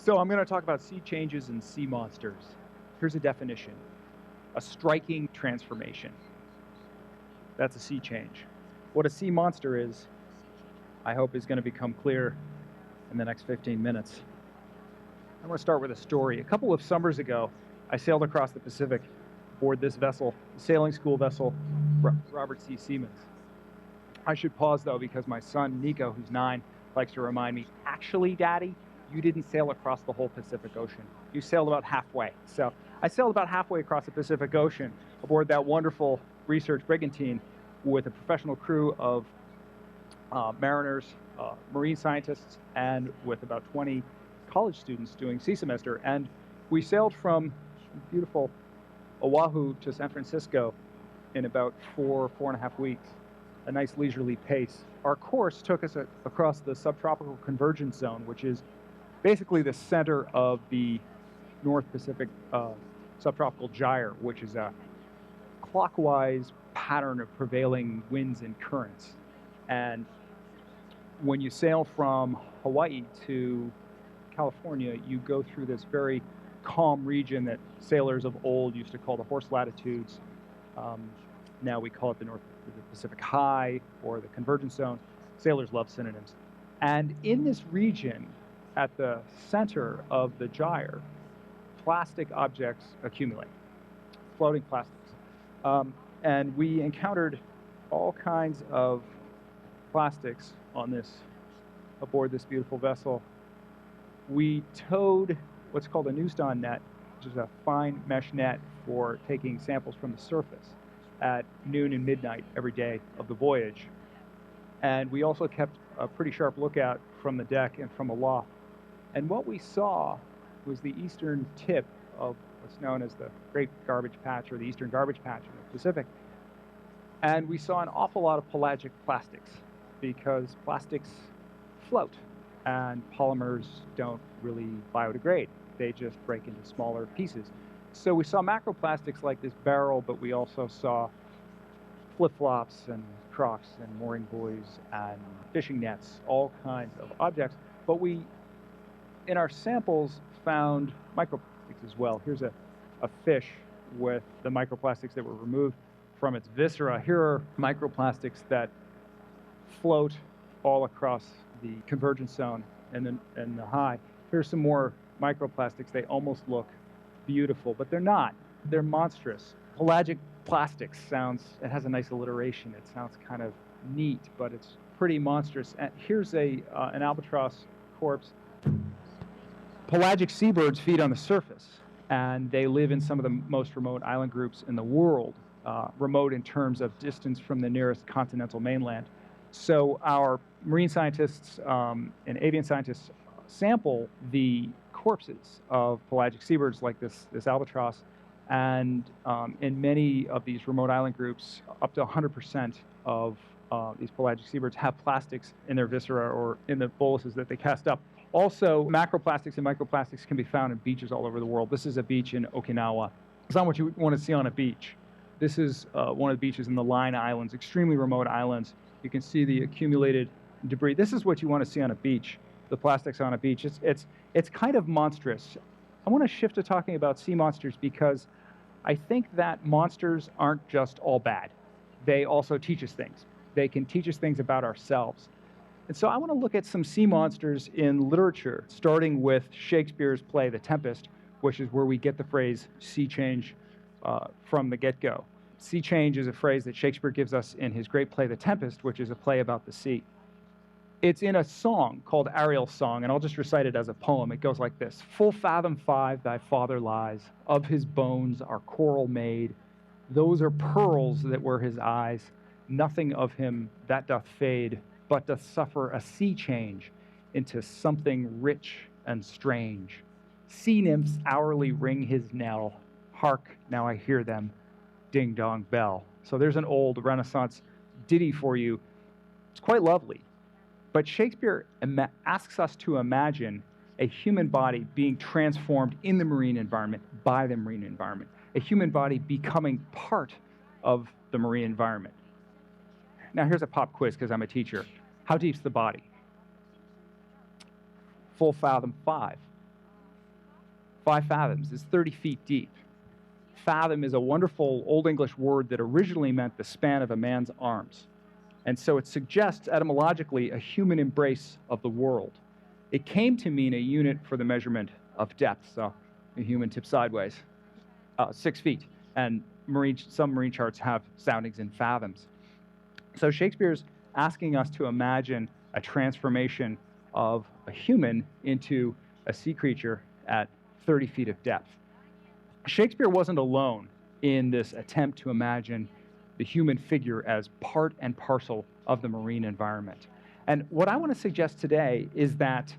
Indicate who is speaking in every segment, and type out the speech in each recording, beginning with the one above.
Speaker 1: So I'm going to talk about sea changes and sea monsters. Here's a definition: a striking transformation. That's a sea change. What a sea monster is, I hope, is going to become clear in the next 15 minutes. I'm going to start with a story. A couple of summers ago, I sailed across the Pacific aboard this vessel, the sailing school vessel, Robert C. Siemens. I should pause, though, because my son, Nico, who's 9, likes to remind me, actually, Daddy, you didn't sail across the whole Pacific Ocean. You sailed about halfway. So I sailed about halfway across the Pacific Ocean aboard that wonderful research brigantine with a professional crew of mariners, marine scientists, and with about 20 college students doing sea semester. And we sailed from beautiful Oahu to San Francisco in about 4.5 weeks, a nice leisurely pace. Our course took us across the subtropical convergence zone, which is basically the center of the North Pacific subtropical gyre, which is a clockwise pattern of prevailing winds and currents. And when you sail from Hawaii to California, you go through this very calm region that sailors of old used to call the horse latitudes. Now we call it the Pacific High or the convergence zone. Sailors love synonyms. And in this region, at the center of the gyre, plastic objects accumulate, floating plastics. And we encountered all kinds of plastics aboard this beautiful vessel. We towed what's called a Newsdawn net, which is a fine mesh net for taking samples from the surface at noon and midnight every day of the voyage. And we also kept a pretty sharp lookout from the deck and from aloft. And what we saw was the eastern tip of what's known as the Great Garbage Patch, or the Eastern Garbage Patch in the Pacific. And we saw an awful lot of pelagic plastics, because plastics float and polymers don't really biodegrade. They just break into smaller pieces. So we saw macroplastics like this barrel, but we also saw flip-flops and Crocs and mooring buoys and fishing nets, all kinds of objects. But we, in our samples, found microplastics as well. Here's a fish with the microplastics that were removed from its viscera. Here are microplastics that float all across the convergence zone and the high. Here's some more microplastics. They almost look beautiful, but they're not. They're monstrous. Pelagic Plastics it has a nice alliteration. It sounds kind of neat, but it's pretty monstrous. And here's an albatross corpse. Pelagic seabirds feed on the surface, and they live in some of the most remote island groups in the world, remote in terms of distance from the nearest continental mainland. So our marine scientists and avian scientists sample the corpses of pelagic seabirds like this albatross, and in many of these remote island groups, up to 100% of these pelagic seabirds have plastics in their viscera or in the boluses that they cast up. Also, macroplastics and microplastics can be found in beaches all over the world. This is a beach in Okinawa. It's not what you want to see on a beach. This is one of the beaches in the Line Islands, extremely remote islands. You can see the accumulated debris. This is what you want to see on a beach, the plastics on a beach. It's kind of monstrous. I want to shift to talking about sea monsters because I think that monsters aren't just all bad. They also teach us things. They can teach us things about ourselves. And so I want to look at some sea monsters in literature, starting with Shakespeare's play, The Tempest, which is where we get the phrase sea change from the get-go. Sea change is a phrase that Shakespeare gives us in his great play, The Tempest, which is a play about the sea. It's in a song called Ariel's Song, and I'll just recite it as a poem. It goes like this: "Full fathom 5 thy father lies, of his bones are coral made. Those are pearls that were his eyes. Nothing of him that doth fade, but doth suffer a sea change into something rich and strange. Sea nymphs hourly ring his knell. Hark, now I hear them, ding dong bell." So there's an old Renaissance ditty for you. It's quite lovely. But Shakespeare asks us to imagine a human body being transformed in the marine environment by the marine environment, a human body becoming part of the marine environment. Now here's a pop quiz because I'm a teacher. How deep's the body? Full fathom 5. 5 fathoms is 30 feet deep. Fathom is a wonderful Old English word that originally meant the span of a man's arms. And so it suggests etymologically a human embrace of the world. It came to mean a unit for the measurement of depth, so a human tip sideways, 6 feet. And some marine charts have soundings in fathoms. So Shakespeare's asking us to imagine a transformation of a human into a sea creature at 30 feet of depth. Shakespeare wasn't alone in this attempt to imagine the human figure as part and parcel of the marine environment. And what I want to suggest today is that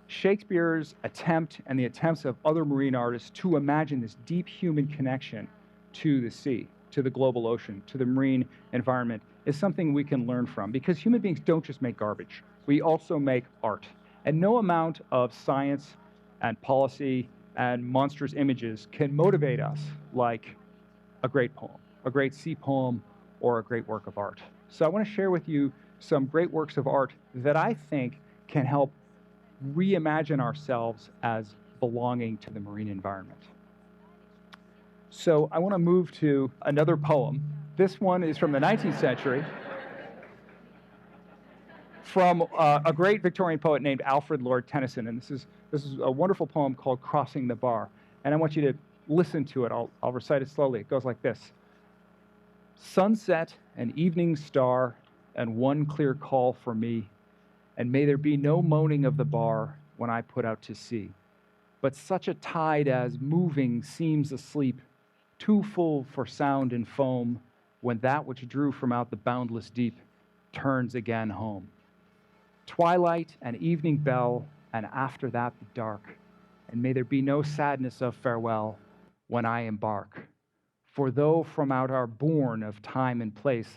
Speaker 1: Shakespeare's attempt and the attempts of other marine artists to imagine this deep human connection to the sea, to the global ocean, to the marine environment is something we can learn from, because human beings don't just make garbage. We also make art. And no amount of science and policy and monstrous images can motivate us like a great poem, a great sea poem, or a great work of art. So I want to share with you some great works of art that I think can help reimagine ourselves as belonging to the marine environment. So I want to move to another poem. This one is from the 19th century, from a great Victorian poet named Alfred Lord Tennyson. And this is a wonderful poem called Crossing the Bar. And I want you to listen to it. I'll recite it slowly. It goes like this. Sunset, an evening star, and one clear call for me, and may there be no moaning of the bar when I put out to sea, but such a tide as moving seems asleep, too full for sound and foam, when that which drew from out the boundless deep turns again home. Twilight and evening bell, and after that the dark, and may there be no sadness of farewell when I embark. For though from out our bourne of time and place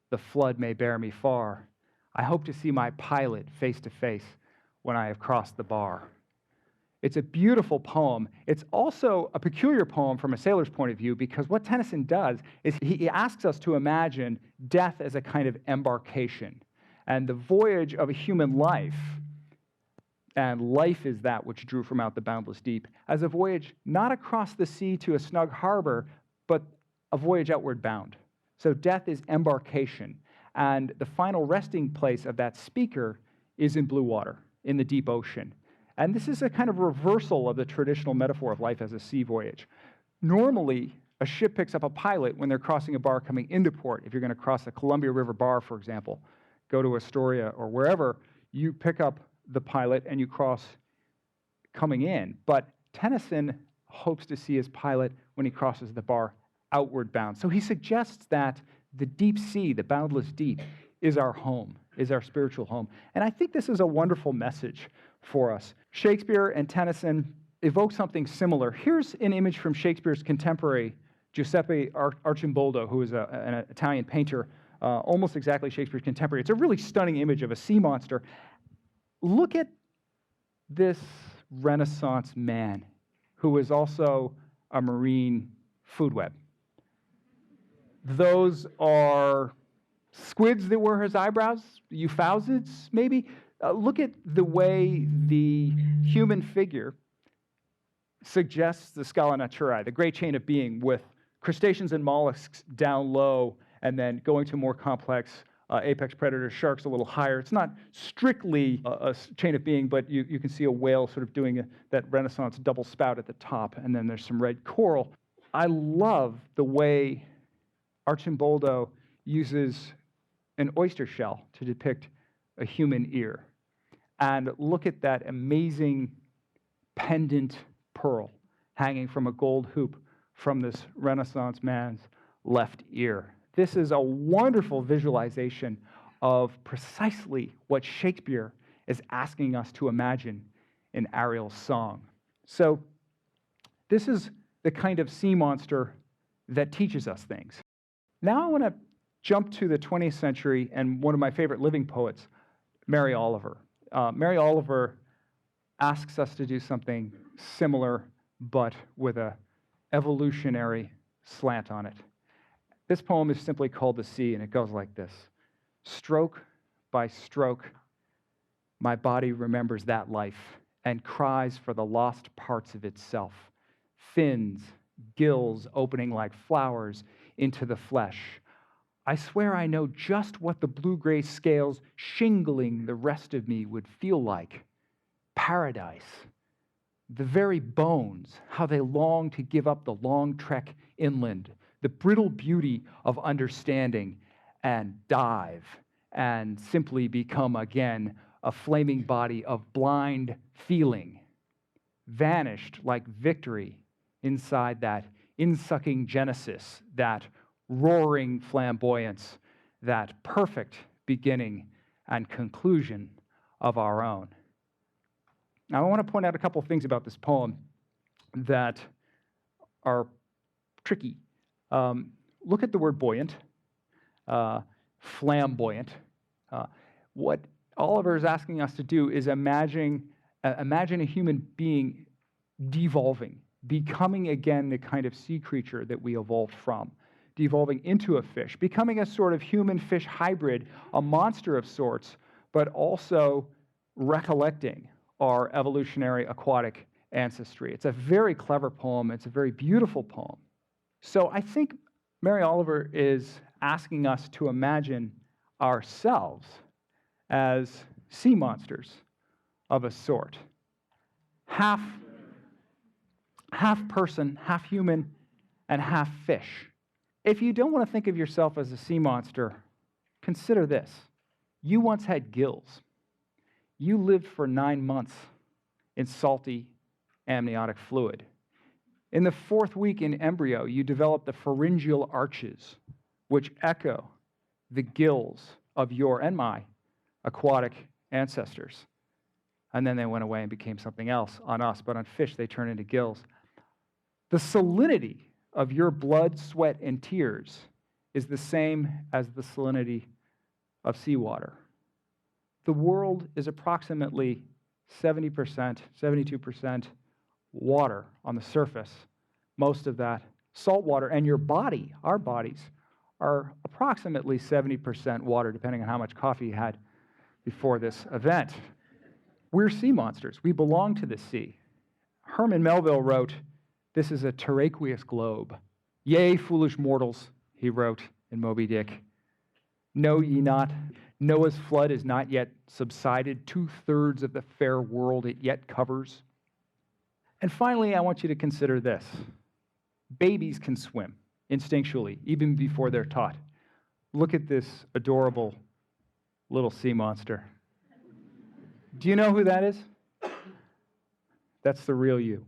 Speaker 1: the flood may bear me far, I hope to see my pilot face to face when I have crossed the bar. It's a beautiful poem. It's also a peculiar poem from a sailor's point of view, because what Tennyson does is he asks us to imagine death as a kind of embarkation, and the voyage of a human life, and life is that which drew from out the boundless deep, as a voyage not across the sea to a snug harbor, but a voyage outward bound. So death is embarkation, and the final resting place of that speaker is in blue water, in the deep ocean. And this is a kind of reversal of the traditional metaphor of life as a sea voyage. Normally, a ship picks up a pilot when they're crossing a bar coming into port. If you're going to cross the Columbia River bar, for example, go to Astoria or wherever, you pick up the pilot and you cross coming in. But Tennyson hopes to see his pilot when he crosses the bar outward bound. So he suggests that the deep sea, the boundless deep, is our home, is our spiritual home. And I think this is a wonderful message for us. Shakespeare and Tennyson evoke something similar. Here's an image from Shakespeare's contemporary, Giuseppe Arcimboldo, who is an Italian painter, almost exactly Shakespeare's contemporary. It's a really stunning image of a sea monster. Look at this Renaissance man who is also a marine food web. Those are squids that wear his eyebrows, euphausids, maybe. Look at the way the human figure suggests the Scala Naturae, the great chain of being, with crustaceans and mollusks down low, and then going to more complex apex predators, sharks a little higher. It's not strictly a chain of being, but you can see a whale sort of doing that Renaissance double spout at the top, and then there's some red coral. I love the way Arcimboldo uses an oyster shell to depict a human ear. And look at that amazing pendant pearl hanging from a gold hoop from this Renaissance man's left ear. This is a wonderful visualization of precisely what Shakespeare is asking us to imagine in Ariel's song. So this is the kind of sea monster that teaches us things. Now I want to jump to the 20th century and one of my favorite living poets, Mary Oliver. Mary Oliver asks us to do something similar, but with an evolutionary slant on it. This poem is simply called The Sea, and it goes like this. Stroke by stroke, my body remembers that life and cries for the lost parts of itself. Fins, gills opening like flowers into the flesh. I swear I know just what the blue-gray scales shingling the rest of me would feel like. Paradise. The very bones, how they long to give up the long trek inland, the brittle beauty of understanding, and dive, and simply become again a flaming body of blind feeling, vanished like victory inside that insucking genesis, that roaring flamboyance, that perfect beginning and conclusion of our own. Now, I want to point out a couple of things about this poem that are tricky. Look at the word buoyant, flamboyant. What Oliver is asking us to do is imagine a human being devolving, becoming again the kind of sea creature that we evolved from, devolving into a fish, becoming a sort of human-fish hybrid, a monster of sorts, but also recollecting our evolutionary aquatic ancestry. It's a very clever poem. It's a very beautiful poem. So I think Mary Oliver is asking us to imagine ourselves as sea monsters of a sort. Half person, half human, and half fish. If you don't want to think of yourself as a sea monster, consider this. You once had gills. You lived for 9 months in salty amniotic fluid. In the 4th week in embryo, you developed the pharyngeal arches, which echo the gills of your and my aquatic ancestors. And then they went away and became something else on us, but on fish they turn into gills. The salinity of your blood, sweat, and tears is the same as the salinity of seawater. The world is approximately 70%, 72% water on the surface, most of that salt water, and your body, our bodies, are approximately 70% water, depending on how much coffee you had before this event. We're sea monsters. We belong to the sea. Herman Melville wrote, "This is a terraqueous globe. Yea, foolish mortals," he wrote in Moby Dick, "know ye not, Noah's flood is not yet subsided, 2/3 of the fair world it yet covers." And finally, I want you to consider this. Babies can swim instinctually, even before they're taught. Look at this adorable little sea monster. Do you know who that is? That's the real you.